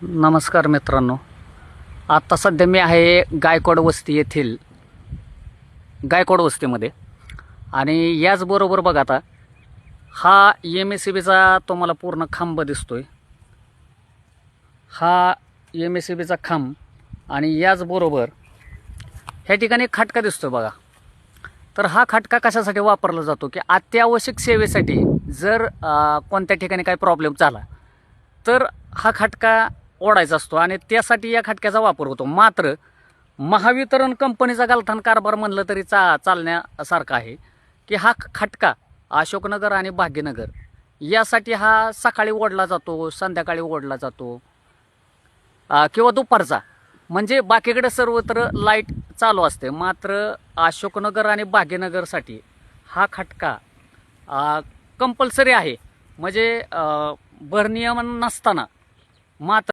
नमस्कार मित्रांनो, आत्ता सध्या मी आहे गायकवाड वस्ती येथील गायकवाड वस्तीमध्ये. आणि याचबरोबर बघा, आता हा MSCBचा तुम्हाला पूर्ण खांब दिसतोय. हा MSCBचा खांब आणि याचबरोबर ह्या ठिकाणी खटका दिसतोय बघा. तर हा खटका कशासाठी वापरला जातो की अत्यावश्यक सेवेसाठी जर कोणत्या ठिकाणी काही प्रॉब्लेम झाला तर हा खटका ओढायचा असतो आणि त्यासाठी या खटक्याचा वापर होतो. मात्र महावितरण कंपनीचा गलथान कारभार म्हणलं तरी चालण्यासारखा आहे की हा खटका अशोकनगर आणि भाग्यनगर यासाठी हा सकाळी ओढला जातो, संध्याकाळी ओढला जातो किंवा दुपारचा, म्हणजे बाकीकडे सर्वत्र लाईट चालू असते. मात्र अशोकनगर आणि भाग्यनगरसाठी हा खटका कंपल्सरी आहे, म्हणजे भरनियमन नसताना. मात्र